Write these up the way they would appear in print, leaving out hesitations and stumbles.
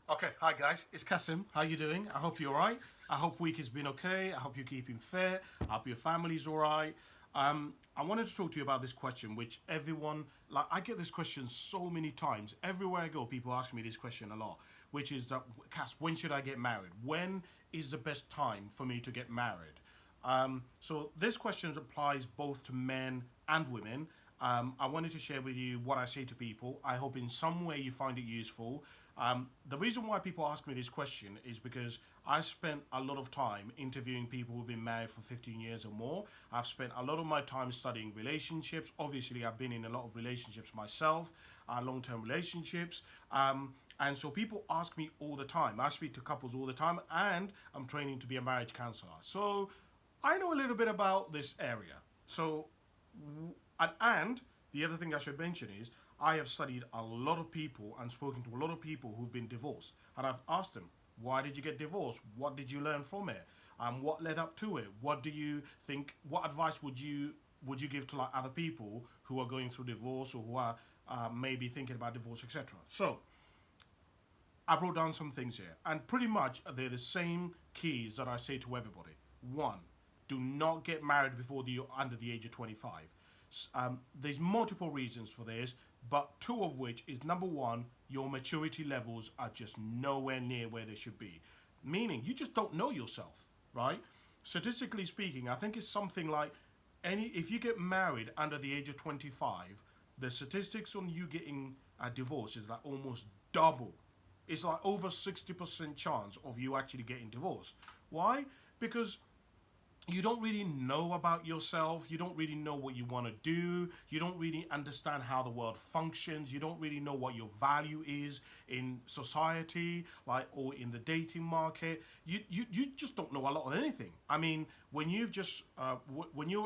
Okay, hi guys, it's Kasim. How you doing? I hope you're alright. I hope week has been okay. I hope you're keeping fair. I hope your family's alright. I wanted to talk to you about this question, which everyone like. I get this question so many times. Everywhere I go, people ask me this question a lot, which is that, Cass, when should I get married? When is the best time for me to get married? So this question applies both to men and women. I wanted to share with you what I say to people. I hope in some way you find it useful. The reason why people ask me this question is because I spent a lot of time interviewing people who've been married for 15 years or more. I've spent a lot of my time studying relationships. Obviously, I've been in a lot of relationships myself, long-term relationships. And so people ask me all the time. I speak to couples all the time, and I'm training to be a marriage counselor. So I know a little bit about this area. So and the other thing I should mention is I have studied a lot of people and spoken to a lot of people who've been divorced, and I've asked them, why did you get divorced? What did you learn from it? What led up to it? What do you think? What advice would you give to like other people who are going through divorce or who are maybe thinking about divorce, etc. So I wrote down some things here, and pretty much they're the same keys that I say to everybody. One, do not get married before you're under the age of 25. There's multiple reasons for this, but two of which is number one, your maturity levels are just nowhere near where they should be. Meaning, you just don't know yourself, right? Statistically speaking, I think it's something like if you get married under the age of 25, the statistics on you getting a divorce is like almost double. It's like over 60% chance of you actually getting divorced. Why? Because you don't really know about yourself. You don't really know what you want to do. You don't really understand how the world functions. You don't really know what your value is in society, like, or in the dating market. You just don't know a lot of anything. I mean, when you're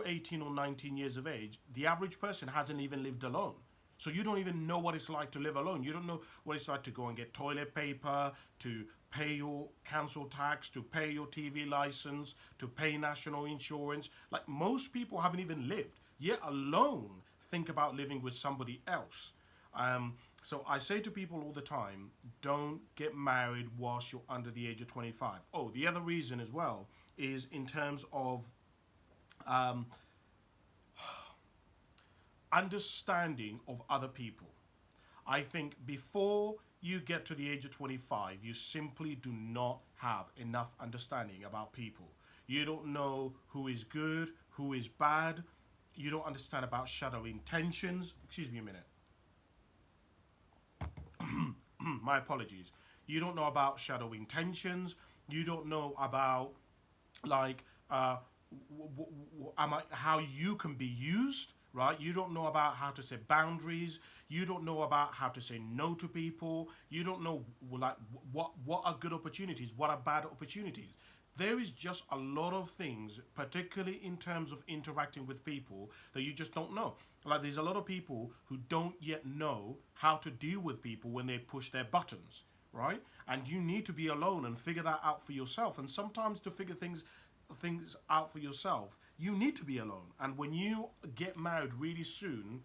18 or 19 years of age, the average person hasn't even lived alone. So you don't even know what it's like to live alone. You don't know what it's like to go and get toilet paper, to pay your council tax, to pay your TV license, to pay national insurance. Like most people haven't even lived, yet alone think about living with somebody else. So I say to people all the time, don't get married whilst you're under the age of 25. Oh, the other reason as well is in terms of um, understanding of other people. I think before you get to the age of 25, you simply do not have enough understanding about people. You don't know who is good, who is bad. You don't understand about shadow intentions. Excuse me a minute. My apologies. You don't know about shadow intentions. You don't know about like how you can be used, right? You don't know about how to set boundaries. You don't know about how to say no to people. You don't know like what are good opportunities, what are bad opportunities. There is just a lot of things, particularly in terms of interacting with people, that you just don't know. Like there's a lot of people who don't yet know how to deal with people when they push their buttons, right? And you need to be alone and figure that out for yourself. And sometimes to figure things out for yourself, you need to be alone. And when you get married really soon,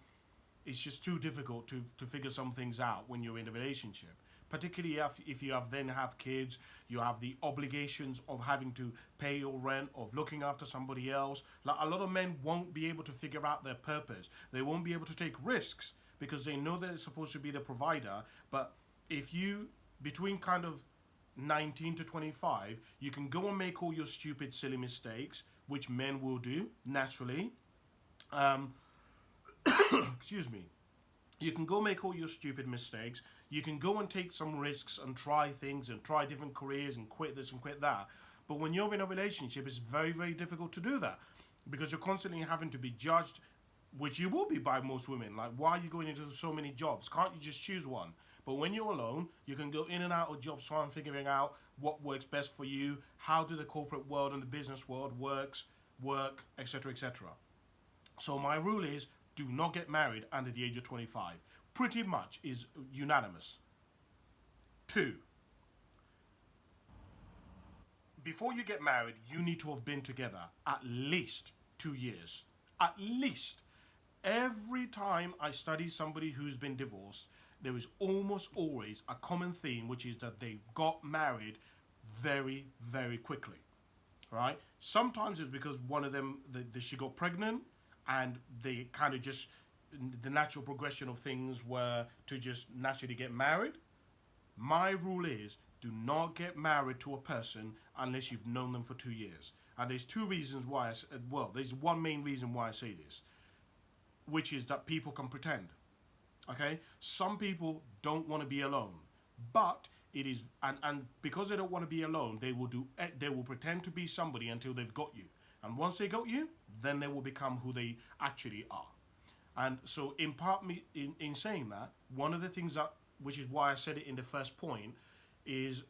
it's just too difficult to figure some things out when you're in a relationship. Particularly if you have kids, you have the obligations of having to pay your rent, of looking after somebody else. Like a lot of men won't be able to figure out their purpose. They won't be able to take risks because they know they're supposed to be the provider. But if you between kind of 19 to 25, you can go and make all your stupid, silly mistakes, which men will do naturally. Um, excuse me. You can go make all your stupid mistakes. You can go and take some risks and try things and try different careers and quit this and quit that. But when you're in a relationship, it's very, very difficult to do that because you're constantly having to be judged, which you will be by most women. Like, why are you going into so many jobs? Can't you just choose one? But when you're alone, you can go in and out of jobs, trying figuring out what works best for you. How do the corporate world and the business world work, etc., etc. So my rule is do not get married under the age of 25. Pretty much is unanimous. Two, before you get married, you need to have been together at least 2 years. At least. Every time I study somebody who's been divorced, there is almost always a common theme, which is that they got married very, very quickly, right? Sometimes it's because one of them, she got pregnant, and they kind of just, the natural progression of things were to just naturally get married. My rule is, do not get married to a person unless you've known them for 2 years. And there's two reasons why, well, there's one main reason why I say this, which is that people can pretend. Okay? Some people don't want to be alone. But it is, and because they don't want to be alone, they will pretend to be somebody until they've got you. And once they got you, then they will become who they actually are. And so, in part, in saying that, one of the things that, which is why I said it in the first point, is,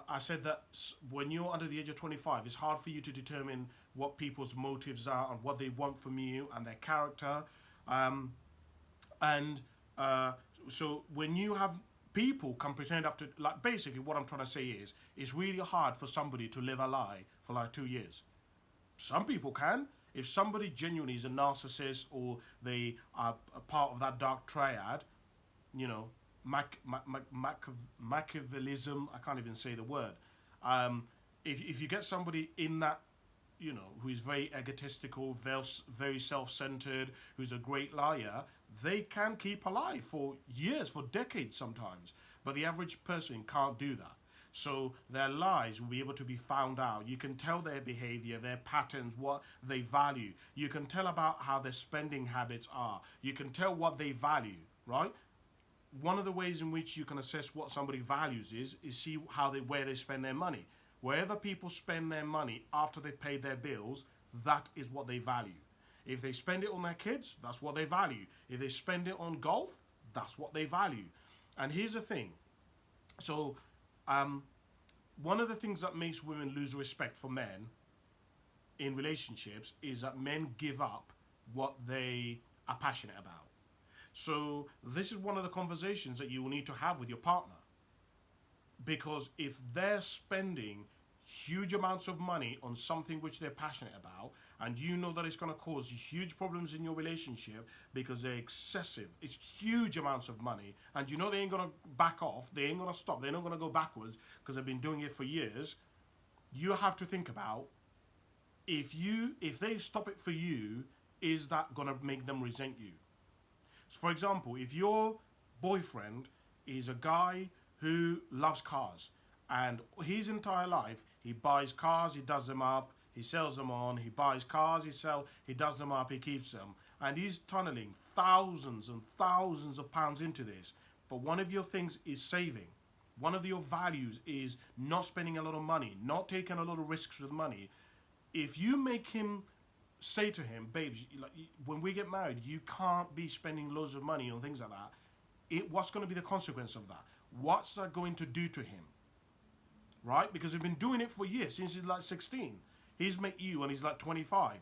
I said that when you're under the age of 25, it's hard for you to determine what people's motives are and what they want from you and their character. And so when you have people can pretend up to, like, basically what I'm trying to say is, it's really hard for somebody to live a lie for like 2 years. Some people can. If somebody genuinely is a narcissist, or they are a part of that dark triad, Machiavellism, I can't even say the word. If you get somebody in that, who is very egotistical, very self-centered, who's a great liar, they can keep a lie for years, for decades sometimes. But the average person can't do that. So their lies will be able to be found out. You can tell their behavior, their patterns, what they value. You can tell about how their spending habits are. You can tell what they value, right? One of the ways in which you can assess what somebody values is see where they spend their money. Wherever people spend their money after they've paid their bills, that is what they value. If they spend it on their kids, that's what they value. If they spend it on golf, that's what they value. And here's the thing. So, one of the things that makes women lose respect for men in relationships is that men give up what they are passionate about. So this is one of the conversations that you will need to have with your partner. Because if they're spending huge amounts of money on something which they're passionate about, and you know that it's going to cause huge problems in your relationship because they're excessive, it's huge amounts of money, and you know they ain't going to back off, they ain't going to stop, they're not going to go backwards because they've been doing it for years, you have to think about, if they stop it for you, is that going to make them resent you? So for example, if your boyfriend is a guy who loves cars, and his entire life he buys cars, he does them up, he sells them on, he buys cars, he does them up, he keeps them, and he's tunneling thousands and thousands of pounds into this. But one of your things is saving. One of your values is not spending a lot of money, not taking a lot of risks with money. If you make him say to him, babes, when we get married, you can't be spending loads of money on things like that, what's going to be the consequence of that? What's that going to do to him? Right? Because he's been doing it for years, since he's like 16. He's met you and he's like 25.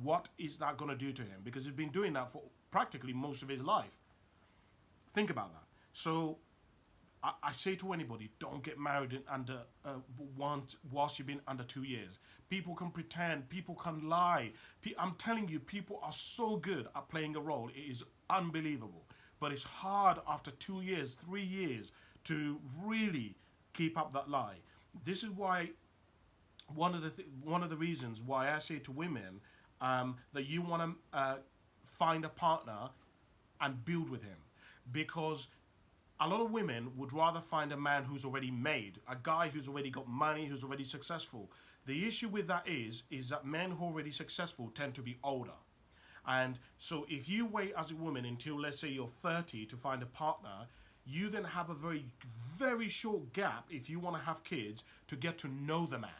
What is that going to do to him? Because he's been doing that for practically most of his life. Think about that. So I say to anybody, don't get married whilst you've been under 2 years. People can pretend, people can lie. I'm telling you, people are so good at playing a role. It is unbelievable. But it's hard after 2 years, 3 years to really keep up that lie. This is why one of the reasons why I say to women that you want to find a partner and build with him, because a lot of women would rather find a man who's already made, a guy who's already got money, who's already successful. The issue with that is that men who are already successful tend to be older. And so if you wait as a woman until, let's say, you're 30 to find a partner, you then have a very, very short gap, if you want to have kids, to get to know the man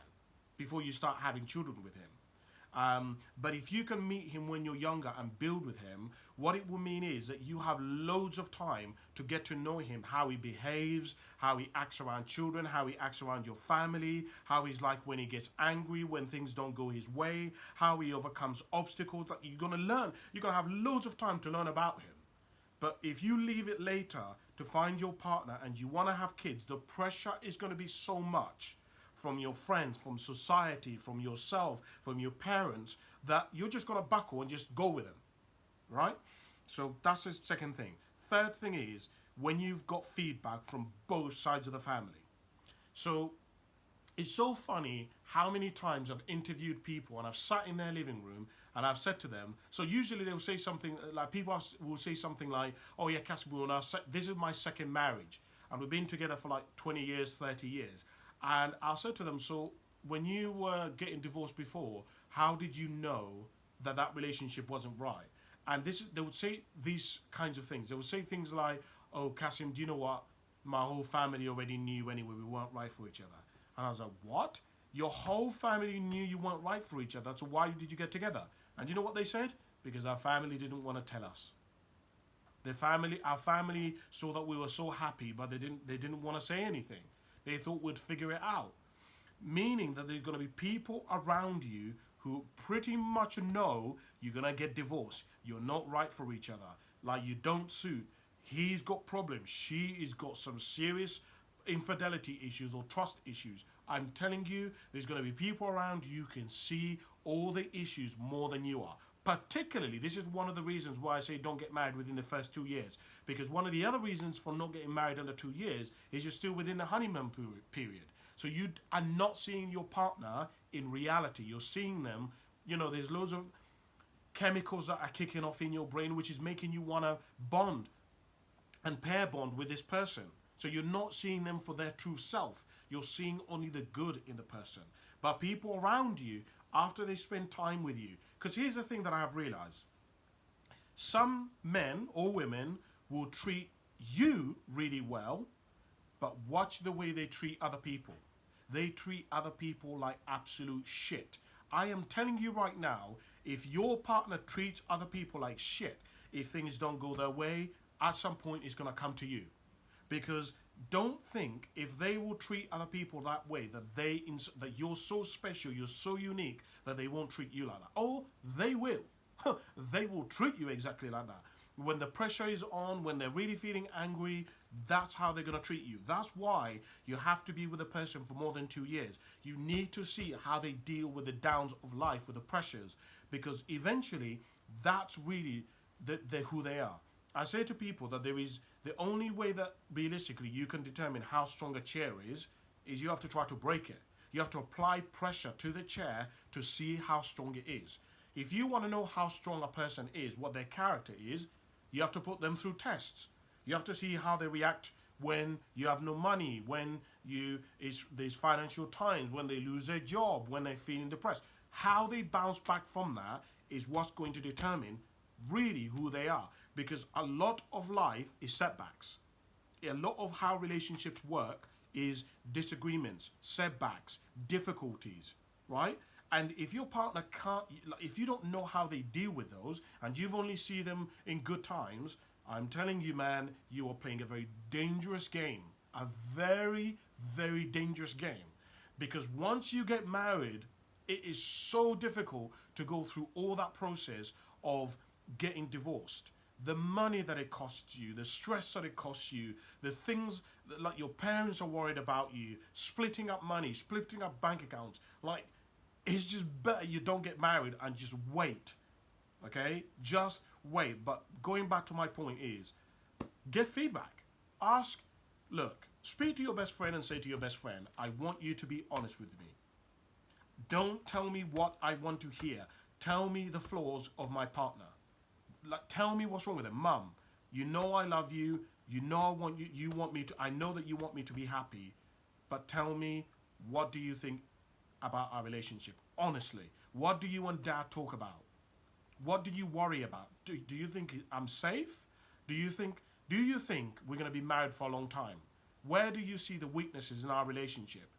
before you start having children with him. But if you can meet him when you're younger and build with him, what it will mean is that you have loads of time to get to know him, how he behaves, how he acts around children, how he acts around your family, how he's like when he gets angry, when things don't go his way, how he overcomes obstacles. That you're going to learn. You're going to have loads of time to learn about him. But if you leave it later to find your partner and you want to have kids, the pressure is going to be so much from your friends, from society, from yourself, from your parents, that you're just going to buckle and just go with them, right? So that's the second thing. Third thing is, when you've got feedback from both sides of the family. So it's so funny how many times I've interviewed people and I've sat in their living room and I've said to them, so usually they'll say something like, will say something like, oh yeah, Casabuna, this is my second marriage. And we've been together for like 20 years, 30 years. And I'll say to them, so when you were getting divorced before, how did you know that that relationship wasn't right? And they would say these kinds of things. They would say things like, oh, Kasim, do you know what? My whole family already knew anyway we weren't right for each other. And I was like, what? Your whole family knew you weren't right for each other, so why did you get together? And you know what they said? Because our family didn't want to tell us. Our family saw that we were so happy, but they didn't want to say anything. They thought we'd figure it out. Meaning that there's going to be people around you who pretty much know you're going to get divorced. You're not right for each other. Like, you don't suit. He's got problems. She's got some serious infidelity issues or trust issues. I'm telling you, there's going to be people around you who can see all the issues more than you are. Particularly, this is one of the reasons why I say don't get married within the first 2 years. Because one of the other reasons for not getting married under 2 years is you're still within the honeymoon period. So you are not seeing your partner in reality. You're seeing them, there's loads of chemicals that are kicking off in your brain, which is making you want to bond and pair bond with this person. So you're not seeing them for their true self. You're seeing only the good in the person. But people around you, after they spend time with you, because here's the thing that I have realized. Some men or women will treat you really well, but watch the way they treat other people. They treat other people like absolute shit. I am telling you right now, if your partner treats other people like shit, if things don't go their way, at some point it's going to come to you. Because don't think if they will treat other people that way, that you're so special, you're so unique, that they won't treat you like that. Oh, they will. They will treat you exactly like that. When the pressure is on, when they're really feeling angry, that's how they're going to treat you. That's why you have to be with a person for more than 2 years. You need to see how they deal with the downs of life, with the pressures, because eventually that's really who they are. I say to people that the only way that realistically you can determine how strong a chair is you have to try to break it. You have to apply pressure to the chair to see how strong it is. If you want to know how strong a person is, what their character is, you have to put them through tests. You have to see how they react when you have no money, when there's financial times, when they lose their job, when they're feeling depressed. How they bounce back from that is what's going to determine really who they are. Because a lot of life is setbacks. A lot of how relationships work is disagreements, setbacks, difficulties, right? And if your partner if you don't know how they deal with those, and you've only seen them in good times, I'm telling you, man, you are playing a very dangerous game. A very, very dangerous game. Because once you get married, it is so difficult to go through all that process of getting divorced. The money that it costs you, the stress that it costs you, the things that, like, your parents are worried about you, splitting up money, splitting up bank accounts. Like, it's just better you don't get married and just wait. Okay? Just wait. But going back to my point is, get feedback. Speak to your best friend and say to your best friend, I want you to be honest with me. Don't tell me what I want to hear. Tell me the flaws of my partner. Like, tell me what's wrong with him. Mum, you know I love you. You know I want you want me to, I know that you want me to be happy. But tell me, what do you think about our relationship? Honestly, what do you and Dad talk about? What do you worry about? Do you think I'm safe? Do you think we're going to be married for a long time? Where do you see the weaknesses in our relationship?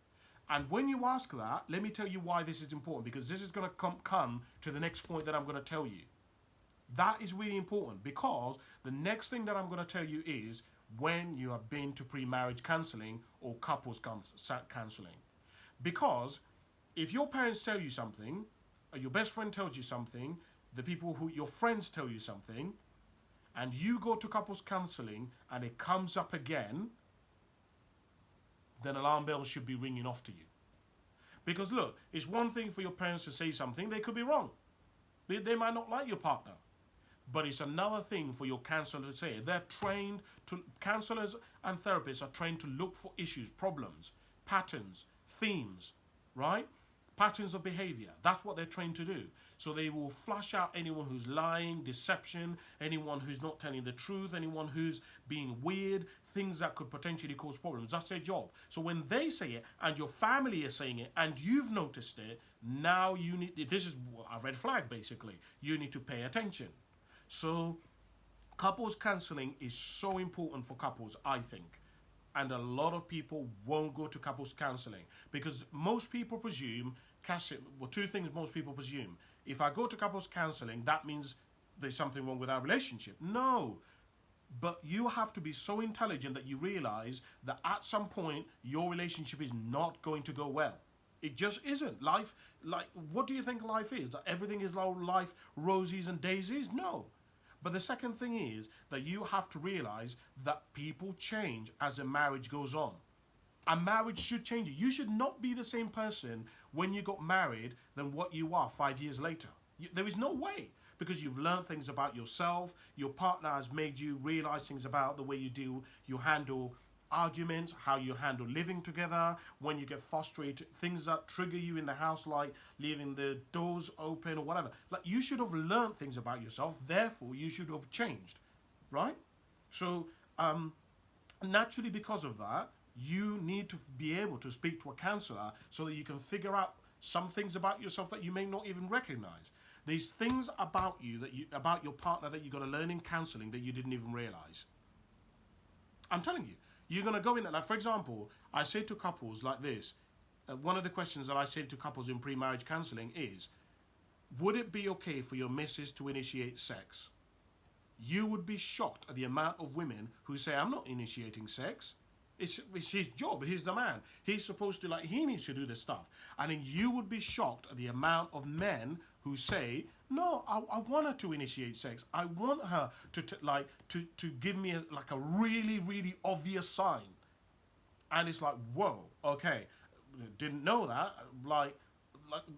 And when you ask that, let me tell you why this is important, because this is going to come to the next point that I'm going to tell you. That is really important, because the next thing that I'm going to tell you is when you have been to pre-marriage counseling or couples counseling. Because if your parents tell you something, or your best friend tells you something, the people who your friends tell you something, and you go to couples counseling and it comes up again, then alarm bells should be ringing off to you. Because look, it's one thing for your parents to say something, they could be wrong. They might not like your partner. But it's another thing for your counselor to say. They're trained to, counselors and therapists are trained to look for issues, problems, patterns, themes, right? Patterns of behavior. That's what they're trained to do. So they will flush out anyone who's lying, deception, anyone who's not telling the truth, anyone who's being weird, things that could potentially cause problems. That's their job. So when they say it and your family is saying it and you've noticed it, now you need, this is a red flag basically. You need to pay attention. So couples counseling is so important for couples, I think. And a lot of people won't go to couples counseling because most people presume, well, two things most people presume. If I go to couples counseling, that means there's something wrong with our relationship. No. But you have to be so intelligent that you realize that at some point your relationship is not going to go well. It just isn't. Life, like, what do you think life is? That everything is like life, roses and daisies? No. But the second thing is that you have to realize that people change as a marriage goes on. A marriage should change you. You should not be the same person when you got married than what you are 5 years later. There is no way, because you've learned things about yourself. Your partner has made you realize things about the way you handle arguments, how you handle living together, when you get frustrated, things that trigger you in the house, like leaving the doors open or whatever. Like, you should have learned things about yourself, therefore you should have changed, right? So naturally, because of that, you need to be able to speak to a counselor so that you can figure out some things about yourself that you may not even recognize. These things about you, about your partner, that you got to learn in counseling that you didn't even realize. I'm telling you. You're going to go in, like, for example, I say to couples like this, one of the questions that I say to couples in pre-marriage counseling is, would it be okay for your missus to initiate sex? You would be shocked at the amount of women who say, I'm not initiating sex. It's his job. He's the man. He's supposed to, like, he needs to do this stuff. And then you would be shocked at the amount of men who say, no, I want her to initiate sex. I want her to give me a really, really obvious sign. And it's like, whoa, okay, didn't know that.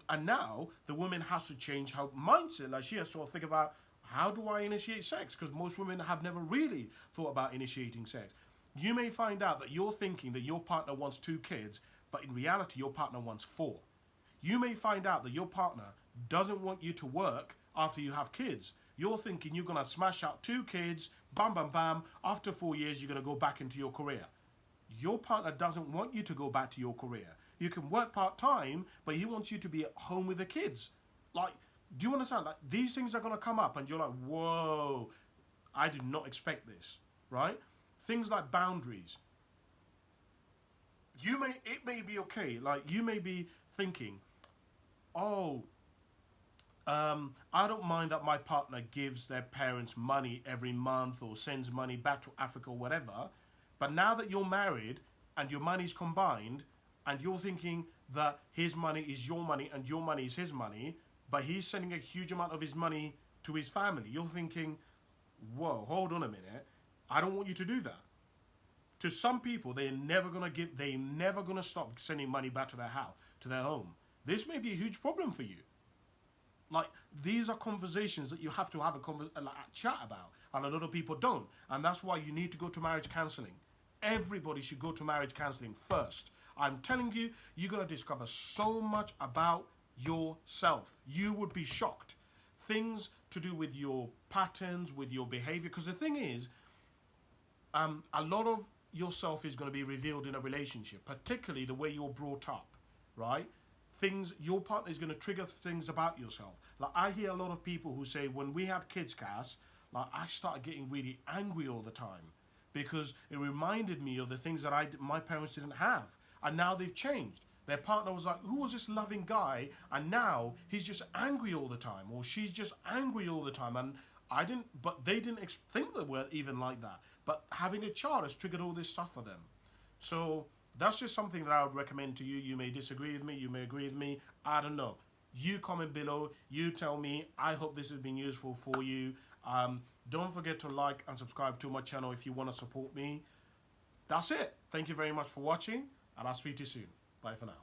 And now the woman has to change her mindset. Like, she has to think about, how do I initiate sex? Because most women have never really thought about initiating sex. You may find out that you're thinking that your partner wants 2 kids, but in reality, your partner wants 4. You may find out that your partner doesn't want you to work after you have kids. You're thinking you're going to smash out 2 kids, bam, bam, bam. After 4 years, you're going to go back into your career. Your partner doesn't want you to go back to your career. You can work part-time, but he wants you to be at home with the kids. Like, do you understand? Like, these things are going to come up and you're like, whoa, I did not expect this, right? Things like boundaries. It may be okay. Like, you may be thinking, oh, I don't mind that my partner gives their parents money every month or sends money back to Africa or whatever. But now that you're married and your money's combined and you're thinking that his money is your money and your money is his money, but he's sending a huge amount of his money to his family, you're thinking, whoa, hold on a minute. I don't want you to do that. To some people, they're never going to stop sending money back to their house, to their home. This may be a huge problem for you. Like, these are conversations that you have to have a chat about, and a lot of people don't. And that's why you need to go to marriage counseling. Everybody should go to marriage counseling first. I'm telling you, you're going to discover so much about yourself. You would be shocked. Things to do with your patterns, with your behavior. Because the thing is, a lot of yourself is going to be revealed in a relationship, particularly the way you're brought up, right? Your partner is going to trigger things about yourself. Like, I hear a lot of people who say, when we had kids, Cass, like, I started getting really angry all the time because it reminded me of the things that my parents didn't have. And now they've changed. Their partner was like, who was this loving guy? And now he's just angry all the time, or she's just angry all the time. And but they didn't think they were even like that. But having a child has triggered all this stuff for them. So that's just something that I would recommend to you. You may disagree with me, you may agree with me, I don't know. You comment below, you tell me. I hope this has been useful for you. Don't forget to like and subscribe to my channel if you want to support me. That's it. Thank you very much for watching, and I'll speak to you soon. Bye for now.